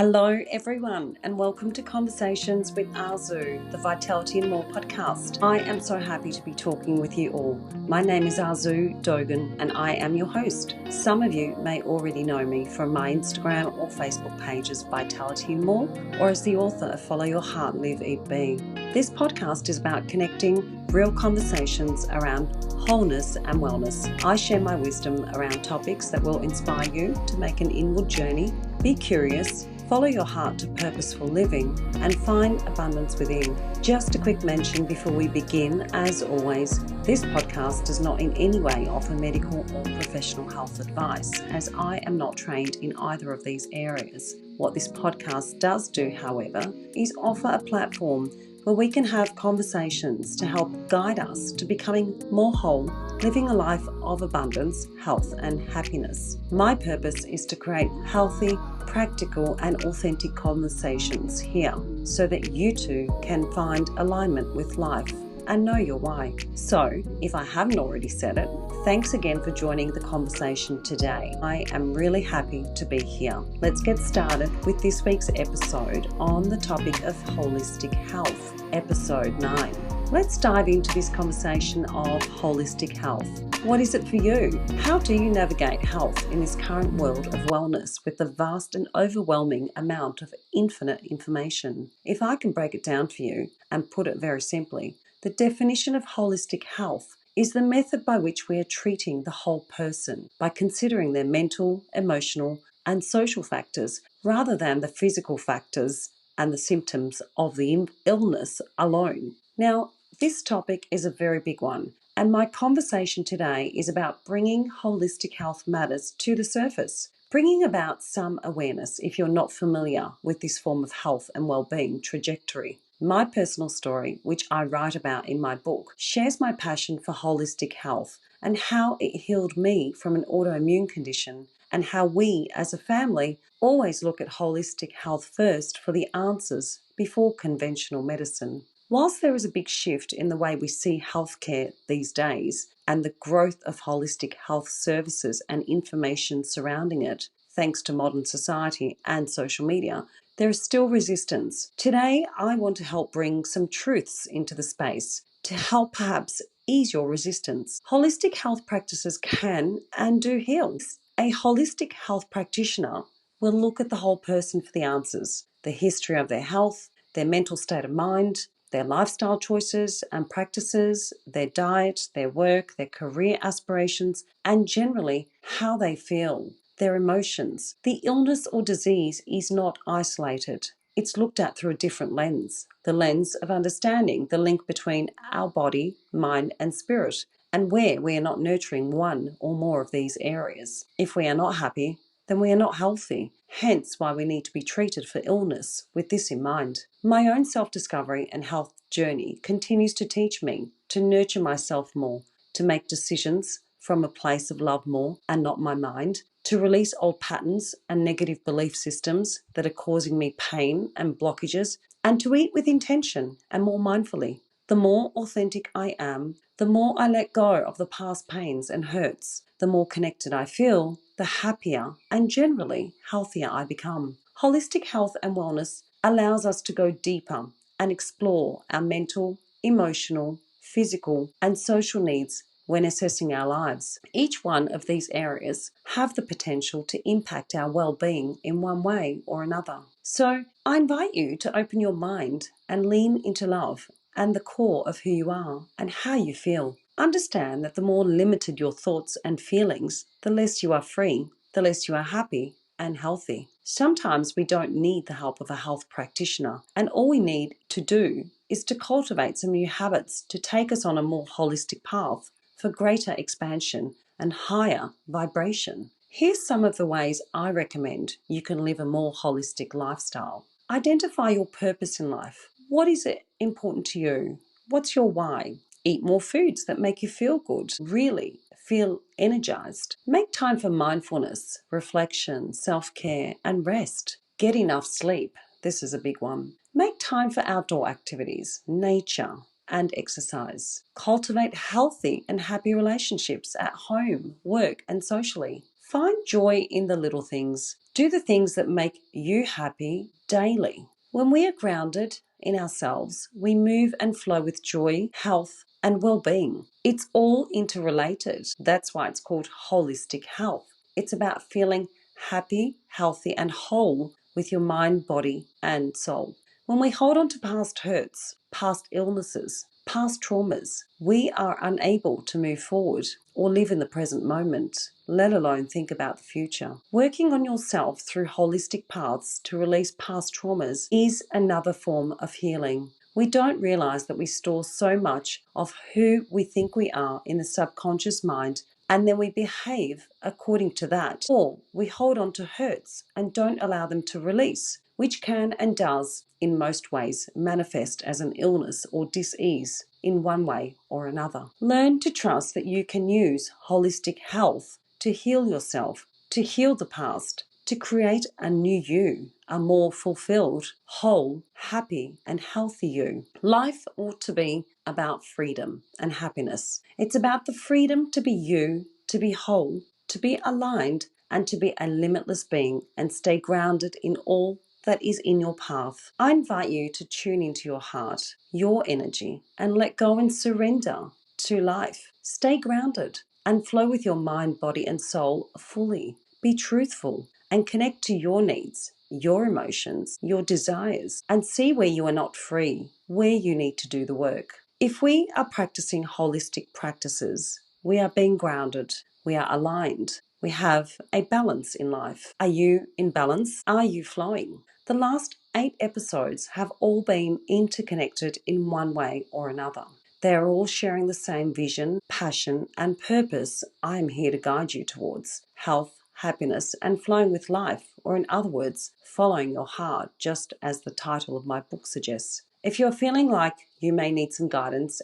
Hello everyone and welcome to Conversations with Arzu, the Vitality and More podcast. I am so happy to be talking with you all. My name is Arzu Dogan and I am your host. Some of you may already know me from my Instagram or Facebook pages Vitality and More, or as the author of Follow Your Heart, Live, Eat, Be. This podcast is about connecting real conversations around wholeness and wellness. I share my wisdom around topics that will inspire you to make an inward journey, be curious, follow your heart to purposeful living, and find abundance within. Just a quick mention before we begin, as always, this podcast does not in any way offer medical or professional health advice, as I am not trained in either of these areas. What this podcast does do, however, is offer a platform where we can have conversations to help guide us to becoming more whole, living a life of abundance, health and happiness. My purpose is to create healthy, practical and authentic conversations here so that you too can find alignment with life and know your why. So, if I haven't already said it, thanks again for joining the conversation today. I am really happy to be here. Let's get started with this week's episode on the topic of holistic health, episode 9. Let's dive into this conversation of holistic health. What is it for you? How do you navigate health in this current world of wellness with the vast and overwhelming amount of infinite information? If I can break it down for you and put it very simply, the definition of holistic health is the method by which we are treating the whole person by considering their mental, emotional, and social factors rather than the physical factors and the symptoms of the illness alone. Now, this topic is a very big one, and my conversation today is about bringing holistic health matters to the surface, bringing about some awareness if you're not familiar with this form of health and well-being trajectory. My personal story, which I write about in my book, shares my passion for holistic health and how it healed me from an autoimmune condition, and how we as a family always look at holistic health first for the answers before conventional medicine. Whilst there is a big shift in the way we see healthcare these days and the growth of holistic health services and information surrounding it, thanks to modern society and social media, there is still resistance. Today, I want to help bring some truths into the space to help perhaps ease your resistance. Holistic health practices can and do heal. A holistic health practitioner will look at the whole person for the answers, the history of their health, their mental state of mind, their lifestyle choices and practices, their diet, their work, their career aspirations, and generally how they feel, their emotions. The illness or disease is not isolated. It's looked at through a different lens, the lens of understanding the link between our body, mind, and spirit, and where we are not nurturing one or more of these areas. If we are not happy, then we are not healthy, hence why we need to be treated for illness with this in mind. My own self-discovery and health journey continues to teach me to nurture myself more, to make decisions from a place of love more and not my mind, to release old patterns and negative belief systems that are causing me pain and blockages, and to eat with intention and more mindfully. The more authentic I am, the more I let go of the past pains and hurts, the more connected I feel, the happier and generally healthier I become. Holistic health and wellness allows us to go deeper and explore our mental, emotional, physical, and social needs when assessing our lives. Each one of these areas have the potential to impact our well-being in one way or another. So I invite you to open your mind and lean into love and the core of who you are and how you feel. Understand that the more limited your thoughts and feelings, the less you are free, the less you are happy and healthy. Sometimes we don't need the help of a health practitioner, and all we need to do is to cultivate some new habits to take us on a more holistic path for greater expansion and higher vibration. Here's some of the ways I recommend you can live a more holistic lifestyle. Identify your purpose in life. What is it important to you? What's your why? Eat more foods that make you feel good, really feel energized. Make time for mindfulness, reflection, self-care, and rest. Get enough sleep. This is a big one. Make time for outdoor activities, nature, and exercise. Cultivate healthy and happy relationships at home, work, and socially. Find joy in the little things. Do the things that make you happy daily. When we are grounded in ourselves, we move and flow with joy, health, and well-being. It's all interrelated. That's why it's called holistic health. It's about feeling happy, healthy, and whole with your mind, body, and soul. When we hold on to past hurts, past illnesses, past traumas, we are unable to move forward or live in the present moment, let alone think about the future. Working on yourself through holistic paths to release past traumas is another form of healing. We don't realize that we store so much of who we think we are in the subconscious mind, and then we behave according to that. Or we hold on to hurts and don't allow them to release, which can and does, in most ways, manifest as an illness or dis-ease in one way or another. Learn to trust that you can use holistic health to heal yourself, to heal the past, to create a new you, a more fulfilled, whole, happy, and healthy you. Life ought to be about freedom and happiness. It's about the freedom to be you, to be whole, to be aligned, and to be a limitless being and stay grounded in all that is in your path. I invite you to tune into your heart, your energy, and let go and surrender to life. Stay grounded and flow with your mind, body, and soul fully. Be truthful and connect to your needs, your emotions, your desires, and see where you are not free, where you need to do the work. If we are practicing holistic practices, we are being grounded, we are aligned, we have a balance in life. Are you in balance? Are you flowing? The last 8 episodes have all been interconnected in one way or another. They are all sharing the same vision, passion, and purpose I am here to guide you towards: health, happiness, and flowing with life, or in other words, following your heart, just as the title of my book suggests. If you're feeling like you may need some guidance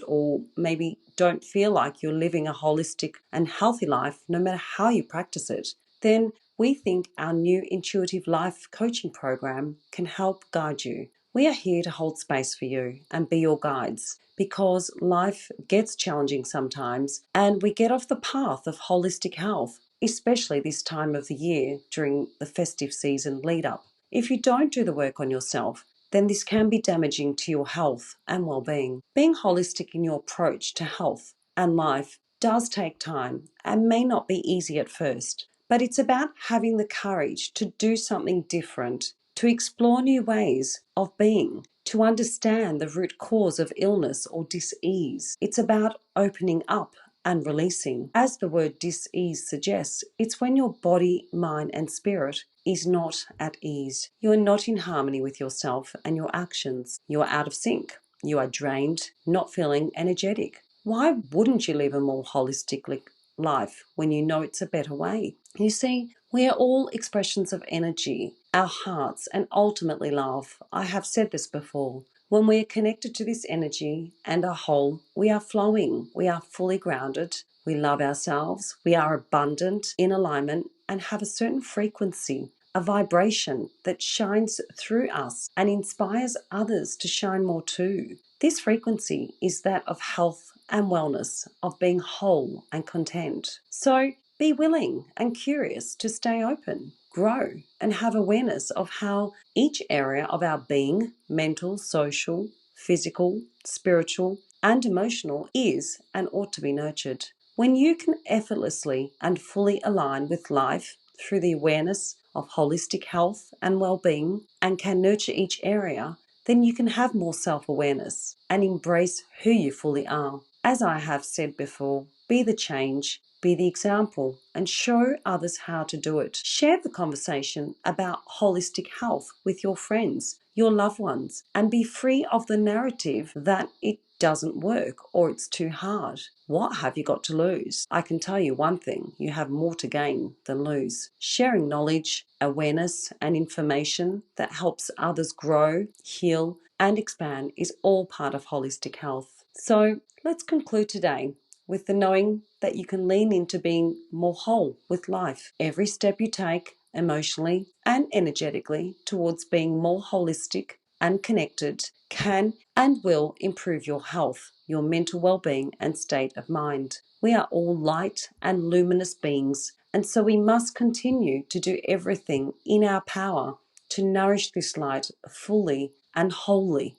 or maybe don't feel like you're living a holistic and healthy life no matter how you practice it, then we think our new intuitive life coaching program can help guide you. We are here to hold space for you and be your guides, because life gets challenging sometimes and we get off the path of holistic health, especially this time of the year during the festive season lead up. If you don't do the work on yourself, then this can be damaging to your health and well-being. Being holistic in your approach to health and life does take time and may not be easy at first, but it's about having the courage to do something different, to explore new ways of being, to understand the root cause of illness or dis-ease. It's about opening up and releasing. As the word dis-ease suggests, it's when your body, mind, and spirit is not at ease. You are not in harmony with yourself and your actions. You are out of sync. You are drained, not feeling energetic. Why wouldn't you live a more holistic life when you know it's a better way? You see, we are all expressions of energy, our hearts, and ultimately love. I have said this before. When we are connected to this energy and are whole, we are flowing, we are fully grounded, we love ourselves, we are abundant, in alignment, and have a certain frequency, a vibration that shines through us and inspires others to shine more too. This frequency is that of health and wellness, of being whole and content. So be willing and curious to stay open, grow, and have awareness of how each area of our being, mental, social, physical, spiritual, and emotional, is and ought to be nurtured. When you can effortlessly and fully align with life through the awareness of holistic health and well-being and can nurture each area, then you can have more self-awareness and embrace who you fully are. As I have said before, be the change, be the example, and show others how to do it. Share the conversation about holistic health with your friends, your loved ones, and be free of the narrative that it doesn't work or it's too hard. What have you got to lose? I can tell you one thing: you have more to gain than lose. Sharing knowledge, awareness, and information that helps others grow, heal, and expand is all part of holistic health. So let's conclude today with the knowing that you can lean into being more whole with life. Every step you take emotionally and energetically towards being more holistic and connected can and will improve your health, your mental well-being, and state of mind. We are all light and luminous beings, And so we must continue to do everything in our power to nourish this light fully and wholly.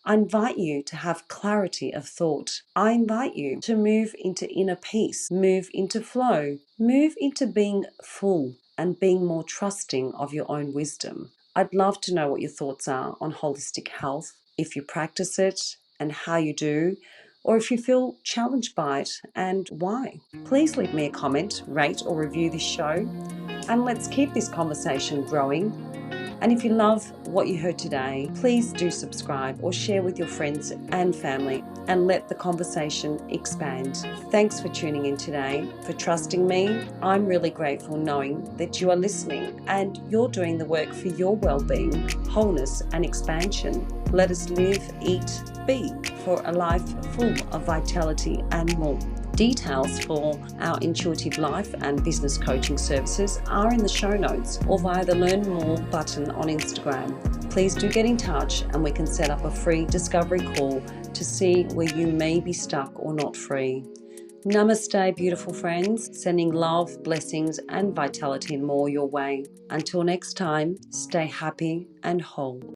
I invite you to have clarity of thought. I invite you to move into inner peace, move into flow, move into being full and being more trusting of your own wisdom. I'd love to know what your thoughts are on holistic health, if you practice it and how you do, or if you feel challenged by it and why. Please leave me a comment, rate or review this show, and let's keep this conversation growing. And if you love what you heard today, please do subscribe or share with your friends and family and let the conversation expand. Thanks for tuning in today, for trusting me. I'm really grateful knowing that you are listening and you're doing the work for your well-being, wholeness and expansion. Let us live, eat, be for a life full of vitality and more. Details for our intuitive life and business coaching services are in the show notes or via the Learn More button on Instagram. Please do get in touch and we can set up a free discovery call to see where you may be stuck or not free. Namaste, beautiful friends. Sending love, blessings, and vitality and more your way. Until next time, stay happy and whole.